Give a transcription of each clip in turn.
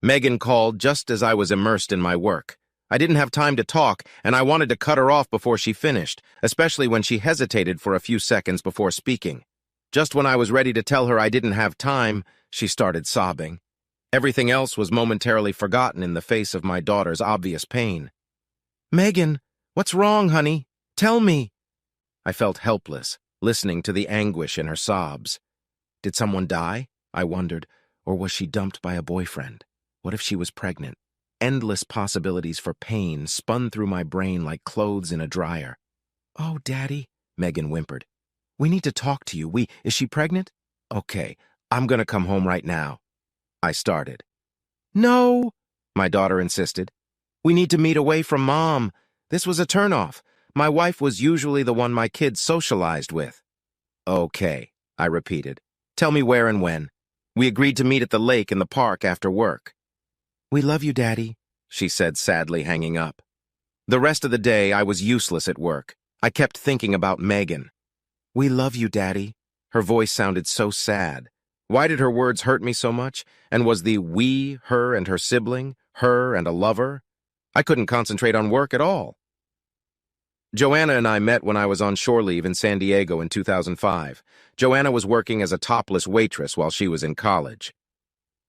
Megan called just as I was immersed in my work. I didn't have time to talk, and I wanted to cut her off before she finished, especially when she hesitated for a few seconds before speaking. Just when I was ready to tell her I didn't have time, she started sobbing. Everything else was momentarily forgotten in the face of my daughter's obvious pain. "Megan, what's wrong, honey? Tell me." I felt helpless, listening to the anguish in her sobs. Did someone die? I wondered. Or was she dumped by a boyfriend? What if she was pregnant? Endless possibilities for pain spun through my brain like clothes in a dryer. "Oh, Daddy," Megan whimpered. "We need to talk to you. Is she pregnant?" "Okay, I'm gonna come home right now." I started. "No," my daughter insisted. "We need to meet away from Mom. This was a turnoff. My wife was usually the one my kids socialized with." "Okay," I repeated. "Tell me where and when." We agreed to meet at the lake in the park after work. "We love you, Daddy," she said, sadly hanging up. The rest of the day, I was useless at work. I kept thinking about Megan. "We love you, Daddy." Her voice sounded so sad. Why did her words hurt me so much? And was the we, her and her sibling, her and a lover? I couldn't concentrate on work at all. Joanna and I met when I was on shore leave in San Diego in 2005. Joanna was working as a topless waitress while she was in college.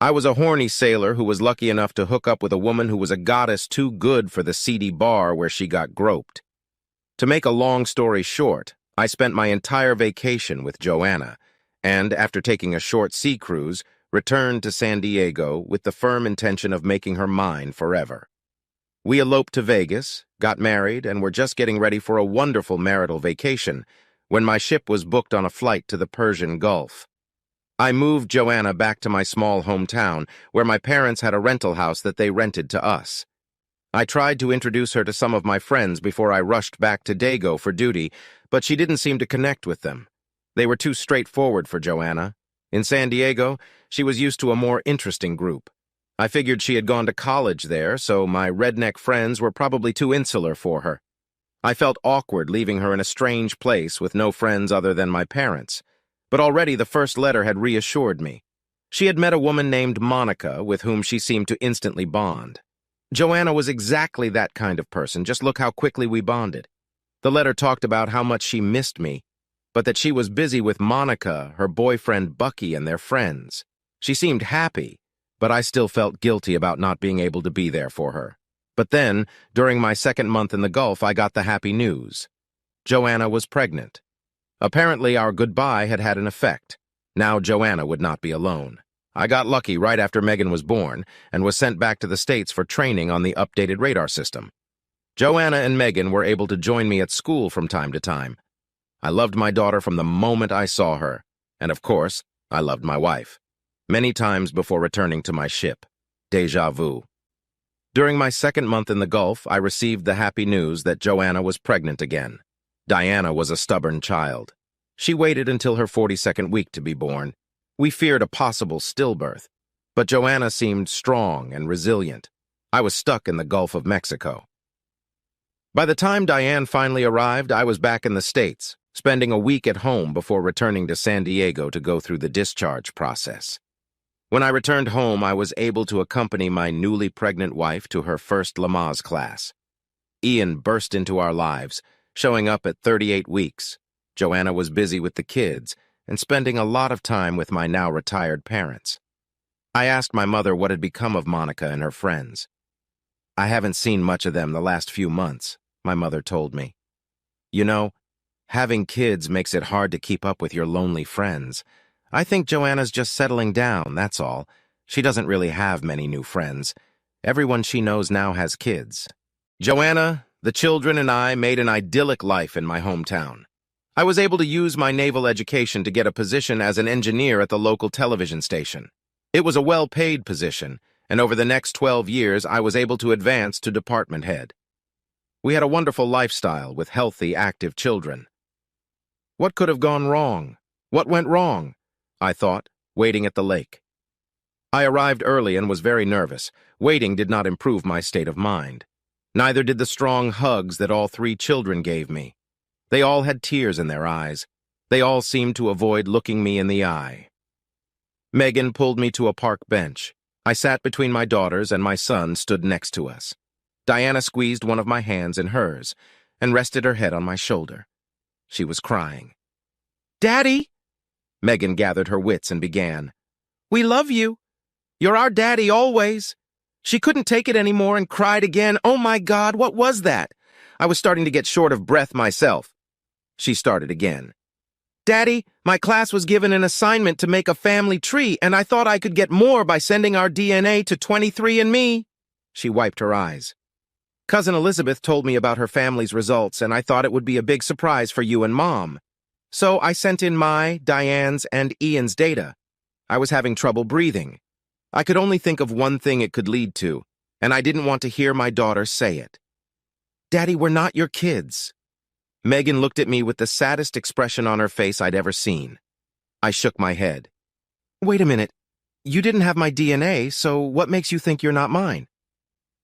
I was a horny sailor who was lucky enough to hook up with a woman who was a goddess too good for the seedy bar where she got groped. To make a long story short, I spent my entire vacation with Joanna, and after taking a short sea cruise, returned to San Diego with the firm intention of making her mine forever. We eloped to Vegas, got married, and were just getting ready for a wonderful marital vacation when my ship was booked on a flight to the Persian Gulf. I moved Joanna back to my small hometown, where my parents had a rental house that they rented to us. I tried to introduce her to some of my friends before I rushed back to Dago for duty, but she didn't seem to connect with them. They were too straightforward for Joanna. In San Diego, she was used to a more interesting group. I figured she had gone to college there, so my redneck friends were probably too insular for her. I felt awkward leaving her in a strange place with no friends other than my parents. But already the first letter had reassured me. She had met a woman named Monica with whom she seemed to instantly bond. Joanna was exactly that kind of person, just look how quickly we bonded. The letter talked about how much she missed me, but that she was busy with Monica, her boyfriend Bucky, and their friends. She seemed happy, but I still felt guilty about not being able to be there for her. But then, during my second month in the Gulf, I got the happy news. Joanna was pregnant. Apparently, our goodbye had had an effect. Now Joanna would not be alone. I got lucky right after Megan was born and was sent back to the States for training on the updated radar system. Joanna and Megan were able to join me at school from time to time. I loved my daughter from the moment I saw her, and of course, I loved my wife. Many times before returning to my ship. Déjà vu. During my second month in the Gulf, I received the happy news that Joanna was pregnant again. Diana was a stubborn child. She waited until her 42nd week to be born. We feared a possible stillbirth, but Joanna seemed strong and resilient. I was stuck in the Gulf of Mexico. By the time Diane finally arrived, I was back in the States, spending a week at home before returning to San Diego to go through the discharge process. When I returned home, I was able to accompany my newly pregnant wife to her first Lamaze class. Ian burst into our lives, showing up at 38 weeks. Joanna was busy with the kids and spending a lot of time with my now retired parents. I asked my mother what had become of Monica and her friends. "I haven't seen much of them the last few months," my mother told me. "You know, having kids makes it hard to keep up with your lonely friends. I think Joanna's just settling down, that's all. She doesn't really have many new friends. Everyone she knows now has kids." Joanna, the children, and I made an idyllic life in my hometown. I was able to use my naval education to get a position as an engineer at the local television station. It was a well-paid position, and over the next 12 years, I was able to advance to department head. We had a wonderful lifestyle with healthy, active children. What could have gone wrong? What went wrong? I thought, waiting at the lake. I arrived early and was very nervous. Waiting did not improve my state of mind. Neither did the strong hugs that all three children gave me. They all had tears in their eyes. They all seemed to avoid looking me in the eye. Megan pulled me to a park bench. I sat between my daughters and my son stood next to us. Diana squeezed one of my hands in hers and rested her head on my shoulder. She was crying. "Daddy!" Megan gathered her wits and began. "We love you. You're our daddy always." She couldn't take it anymore and cried again. "Oh my God, what was that?" I was starting to get short of breath myself. She started again. "Daddy, my class was given an assignment to make a family tree, and I thought I could get more by sending our DNA to 23andMe. She wiped her eyes. "Cousin Elizabeth told me about her family's results, and I thought it would be a big surprise for you and Mom. So I sent in my, Diane's, and Ian's data. I was having trouble breathing. I could only think of one thing it could lead to, and I didn't want to hear my daughter say it. Daddy, we're not your kids." Megan looked at me with the saddest expression on her face I'd ever seen. I shook my head. "Wait a minute. You didn't have my DNA, so what makes you think you're not mine?"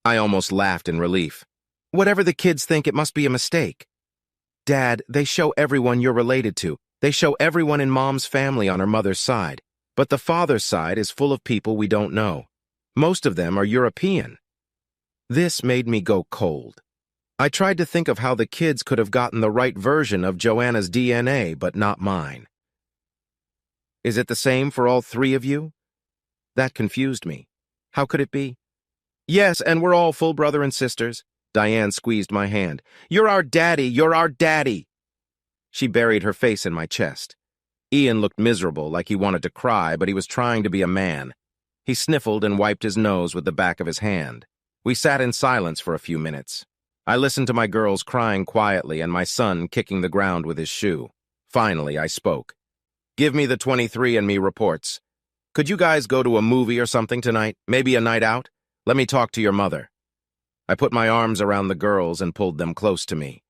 I almost laughed in relief. "Whatever the kids think, it must be a mistake." "Dad, they show everyone you're related to. They show everyone in Mom's family on her mother's side. But the father's side is full of people we don't know. Most of them are European." This made me go cold. I tried to think of how the kids could have gotten the right version of Joanna's DNA, but not mine. "Is it the same for all three of you?" That confused me. How could it be? "Yes, and we're all full brother and sisters." Diane squeezed my hand. "You're our daddy, you're our daddy." She buried her face in my chest. Ian looked miserable, like he wanted to cry, but he was trying to be a man. He sniffled and wiped his nose with the back of his hand. We sat in silence for a few minutes. I listened to my girls crying quietly and my son kicking the ground with his shoe. Finally, I spoke. "Give me the 23andMe reports. Could you guys go to a movie or something tonight? Maybe a night out? Let me talk to your mother." I put my arms around the girls and pulled them close to me.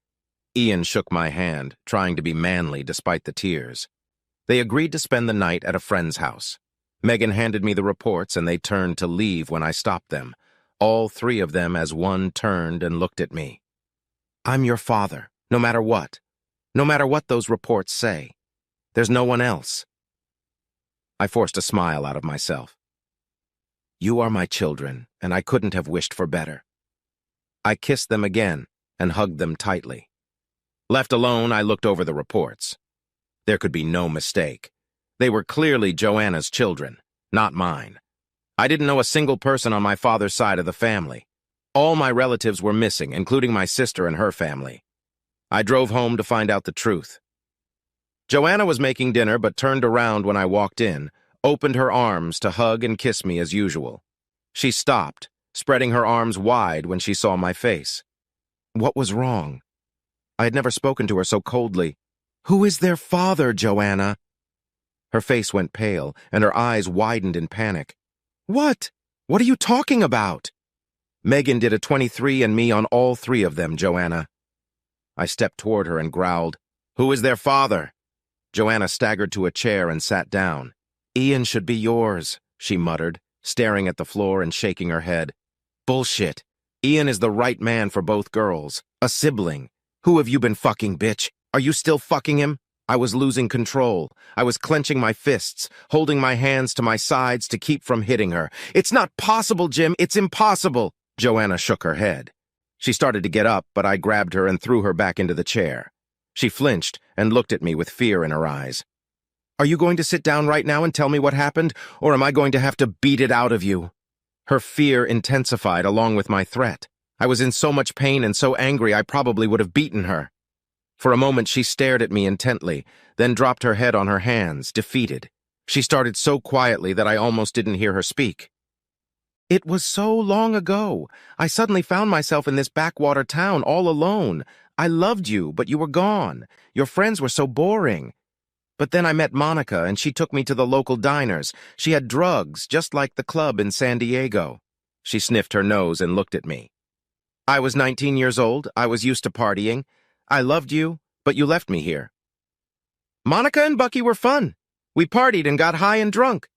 Ian shook my hand, trying to be manly despite the tears. They agreed to spend the night at a friend's house. Megan handed me the reports and they turned to leave when I stopped them. All three of them as one turned and looked at me. "I'm your father, no matter what. No matter what those reports say. There's no one else." I forced a smile out of myself. "You are my children, and I couldn't have wished for better." I kissed them again and hugged them tightly. Left alone, I looked over the reports. There could be no mistake. They were clearly Joanna's children, not mine. I didn't know a single person on my father's side of the family. All my relatives were missing, including my sister and her family. I drove home to find out the truth. Joanna was making dinner but turned around when I walked in, opened her arms to hug and kiss me as usual. She stopped, spreading her arms wide when she saw my face. What was wrong? I had never spoken to her so coldly. "Who is their father, Joanna?" Her face went pale, and her eyes widened in panic. "What? What are you talking about?" "Megan did a 23andMe on all three of them, Joanna." I stepped toward her and growled, "Who is their father?" Joanna staggered to a chair and sat down. "Ian should be yours," she muttered, staring at the floor and shaking her head. "Bullshit. Ian is the right man for both girls. A sibling. Who have you been fucking, bitch? Are you still fucking him?" I was losing control. I was clenching my fists, holding my hands to my sides to keep from hitting her. "It's not possible, Jim. It's impossible." Joanna shook her head. She started to get up, but I grabbed her and threw her back into the chair. She flinched and looked at me with fear in her eyes. "Are you going to sit down right now and tell me what happened, or am I going to have to beat it out of you?" Her fear intensified along with my threat. I was in so much pain and so angry I probably would have beaten her. For a moment she stared at me intently, then dropped her head on her hands, defeated. She started so quietly that I almost didn't hear her speak. "It was so long ago. I suddenly found myself in this backwater town all alone. I loved you, but you were gone. Your friends were so boring. But then I met Monica, and she took me to the local diners. She had drugs, just like the club in San Diego." She sniffed her nose and looked at me. "I was 19 years old. I was used to partying. I loved you, but you left me here." "Monica and Bucky were fun. We partied and got high and drunk.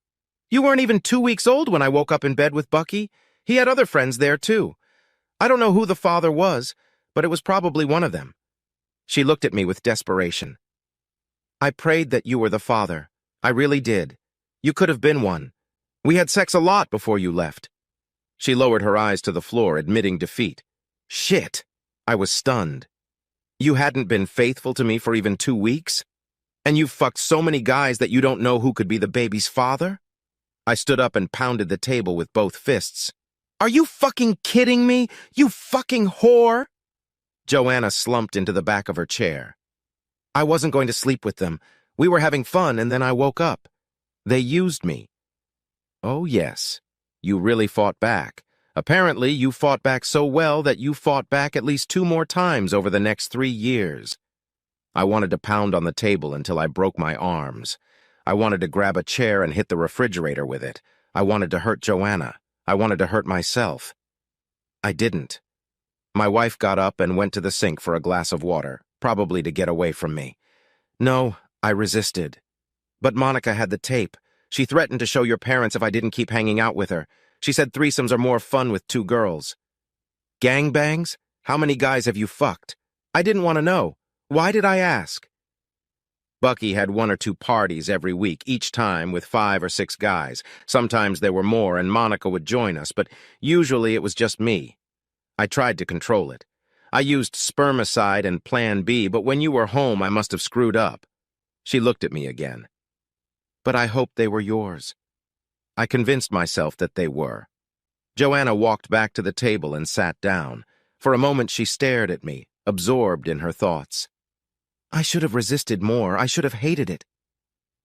You weren't even 2 weeks old when I woke up in bed with Bucky. He had other friends there, too. I don't know who the father was, but it was probably one of them." She looked at me with desperation. "I prayed that you were the father. I really did. You could have been one. We had sex a lot before you left. She lowered her eyes to the floor, admitting defeat. Shit! I was stunned. You hadn't been faithful to me for even 2 weeks? And you've fucked so many guys that you don't know who could be the baby's father? I stood up and pounded the table with both fists. Are you fucking kidding me? You fucking whore! Joanna slumped into the back of her chair. I wasn't going to sleep with them. We were having fun, and then I woke up. They used me. Oh, yes. You really fought back. Apparently, you fought back so well that you fought back at least 2 more times over the next 3 years. I wanted to pound on the table until I broke my arms. I wanted to grab a chair and hit the refrigerator with it. I wanted to hurt Joanna. I wanted to hurt myself. I didn't. My wife got up and went to the sink for a glass of water, probably to get away from me. No, I resisted. But Monica had the tape. She threatened to show your parents if I didn't keep hanging out with her. She said threesomes are more fun with 2 girls. Gangbangs? How many guys have you fucked? I didn't want to know. Why did I ask? Bucky had 1 or 2 parties every week, each time with 5 or 6 guys. Sometimes there were more, and Monica would join us, but usually it was just me. I tried to control it. I used spermicide and Plan B, but when you were home, I must have screwed up. She looked at me again. But I hoped they were yours. I convinced myself that they were. Joanna walked back to the table and sat down. For a moment she stared at me, absorbed in her thoughts. I should have resisted more. I should have hated it.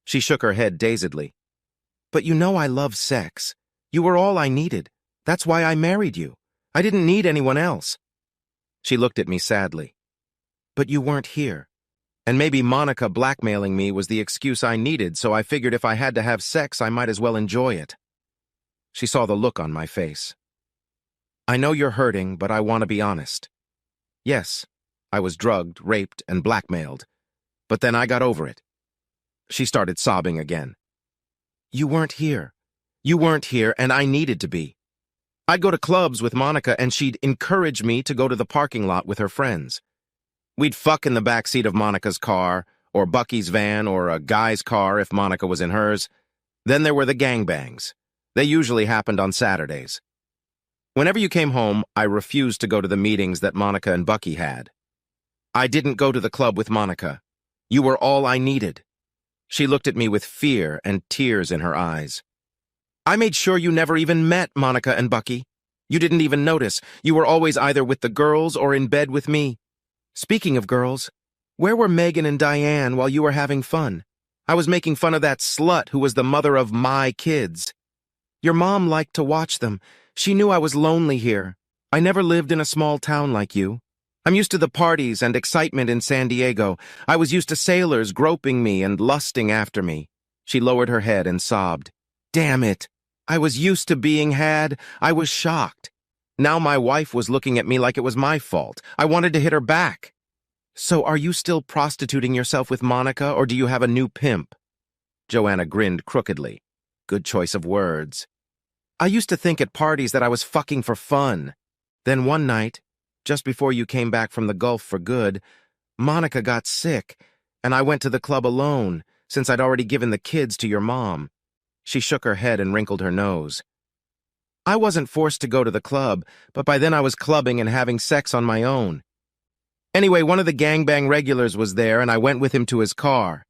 She shook her head dazedly. But you know I love sex. You were all I needed. That's why I married you. I didn't need anyone else. She looked at me sadly. But you weren't here. And maybe Monica blackmailing me was the excuse I needed, so I figured if I had to have sex, I might as well enjoy it. She saw the look on my face. I know you're hurting, but I want to be honest. Yes, I was drugged, raped, and blackmailed. But then I got over it. She started sobbing again. You weren't here. You weren't here, and I needed to be. I'd go to clubs with Monica, and she'd encourage me to go to the parking lot with her friends. We'd fuck in the backseat of Monica's car, or Bucky's van, or a guy's car if Monica was in hers. Then there were the gangbangs. They usually happened on Saturdays. Whenever you came home, I refused to go to the meetings that Monica and Bucky had. I didn't go to the club with Monica. You were all I needed. She looked at me with fear and tears in her eyes. I made sure you never even met Monica and Bucky. You didn't even notice. You were always either with the girls or in bed with me. Speaking of girls, where were Megan and Diane while you were having fun? I was making fun of that slut who was the mother of my kids. Your mom liked to watch them. She knew I was lonely here. I never lived in a small town like you. I'm used to the parties and excitement in San Diego. I was used to sailors groping me and lusting after me. She lowered her head and sobbed. Damn it. I was used to being had. I was shocked. Now my wife was looking at me like it was my fault. I wanted to hit her back. So are you still prostituting yourself with Monica, or do you have a new pimp? Joanna grinned crookedly. Good choice of words. I used to think at parties that I was fucking for fun. Then one night, just before you came back from the Gulf for good, Monica got sick, and I went to the club alone, since I'd already given the kids to your mom. She shook her head and wrinkled her nose. I wasn't forced to go to the club, but by then I was clubbing and having sex on my own. Anyway, one of the gangbang regulars was there, and I went with him to his car.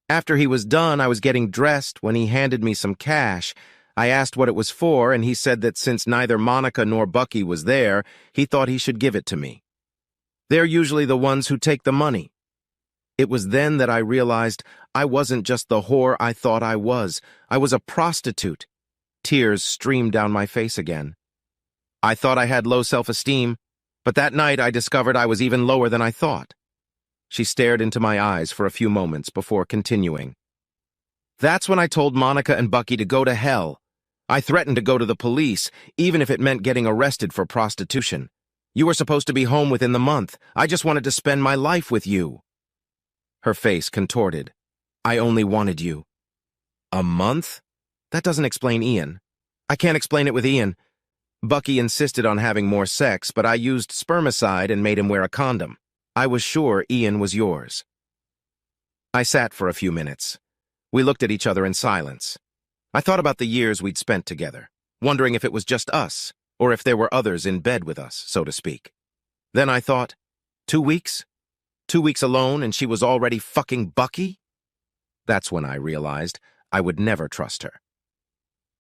After he was done, I was getting dressed when he handed me some cash. I asked what it was for, and he said that since neither Monica nor Bucky was there, he thought he should give it to me. They're usually the ones who take the money. It was then that I realized I wasn't just the whore I thought I was. I was a prostitute. Tears streamed down my face again. I thought I had low self-esteem, but that night I discovered I was even lower than I thought. She stared into my eyes for a few moments before continuing. That's when I told Monica and Bucky to go to hell. I threatened to go to the police, even if it meant getting arrested for prostitution. You were supposed to be home within the month. I just wanted to spend my life with you. Her face contorted. I only wanted you. A month? That doesn't explain Ian. I can't explain it with Ian. Bucky insisted on having more sex, but I used spermicide and made him wear a condom. I was sure Ian was yours. I sat for a few minutes. We looked at each other in silence. I thought about the years we'd spent together, wondering if it was just us, or if there were others in bed with us, so to speak. Then I thought, 2 weeks? 2 weeks alone and she was already fucking Bucky? That's when I realized I would never trust her.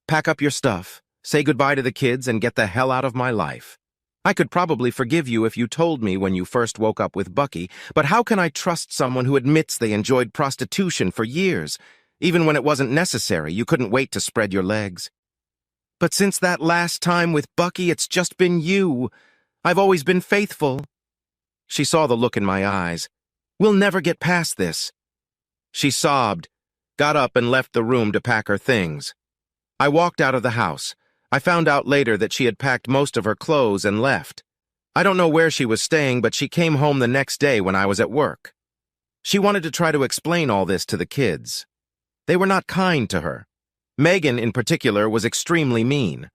Pack up your stuff, say goodbye to the kids, and get the hell out of my life. I could probably forgive you if you told me when you first woke up with Bucky, but how can I trust someone who admits they enjoyed prostitution for years? Even when it wasn't necessary, you couldn't wait to spread your legs. But since that last time with Bucky, it's just been you. I've always been faithful. She saw the look in my eyes. We'll never get past this. She sobbed, got up and left the room to pack her things. I walked out of the house. I found out later that she had packed most of her clothes and left. I don't know where she was staying, but she came home the next day when I was at work. She wanted to try to explain all this to the kids. They were not kind to her. Megan, in particular, was extremely mean.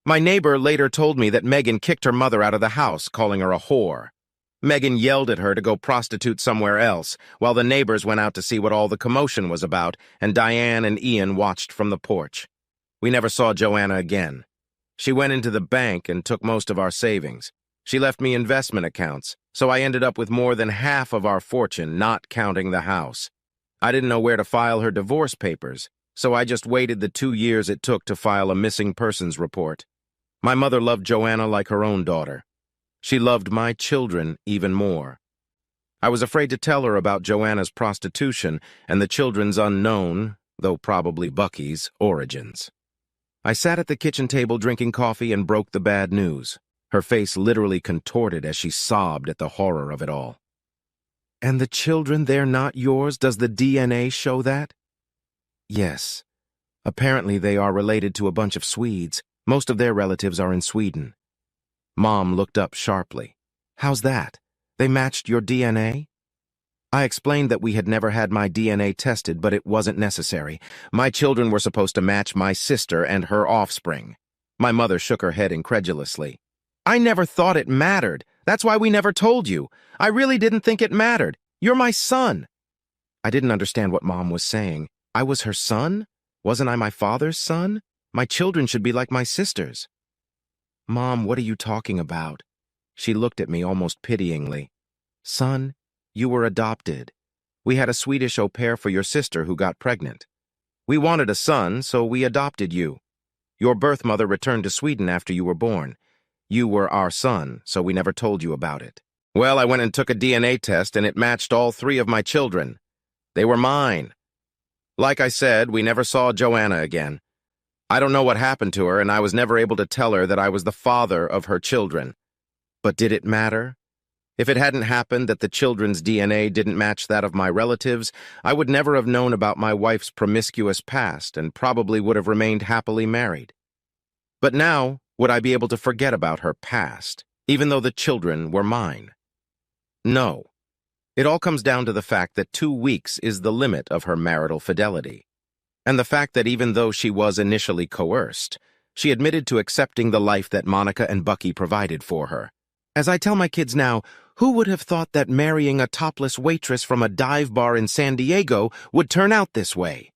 My neighbor later told me that Megan kicked her mother out of the house, calling her a whore. Megan yelled at her to go prostitute somewhere else, while the neighbors went out to see what all the commotion was about, and Diane and Ian watched from the porch. We never saw Joanna again. She went into the bank and took most of our savings. She left me investment accounts, so I ended up with more than half of our fortune, not counting the house. I didn't know where to file her divorce papers, so I just waited the 2 years it took to file a missing persons report. My mother loved Joanna like her own daughter. She loved my children even more. I was afraid to tell her about Joanna's prostitution and the children's unknown, though probably Bucky's, origins. I sat at the kitchen table drinking coffee and broke the bad news. Her face literally contorted as she sobbed at the horror of it all. And the children, they're not yours? Does the DNA show that? Yes. Apparently they are related to a bunch of Swedes. Most of their relatives are in Sweden. Mom looked up sharply. How's that? They matched your DNA? I explained that we had never had my DNA tested, but it wasn't necessary. My children were supposed to match my sister and her offspring. My mother shook her head incredulously. I never thought it mattered. That's why we never told you. I really didn't think it mattered. You're my son. I didn't understand what Mom was saying. I was her son? Wasn't I my father's son? My children should be like my sisters. Mom, what are you talking about? She looked at me almost pityingly. Son, you were adopted. We had a Swedish au pair for your sister who got pregnant. We wanted a son, so we adopted you. Your birth mother returned to Sweden after you were born. You were our son, so we never told you about it. Well, I went and took a DNA test, and it matched all 3 of my children. They were mine. Like I said, we never saw Joanna again. I don't know what happened to her, and I was never able to tell her that I was the father of her children. But did it matter? If it hadn't happened that the children's DNA didn't match that of my relatives, I would never have known about my wife's promiscuous past and probably would have remained happily married. But now, would I be able to forget about her past, even though the children were mine? No. It all comes down to the fact that 2 weeks is the limit of her marital fidelity. And the fact that even though she was initially coerced, she admitted to accepting the life that Monica and Bucky provided for her. As I tell my kids now, who would have thought that marrying a topless waitress from a dive bar in San Diego would turn out this way?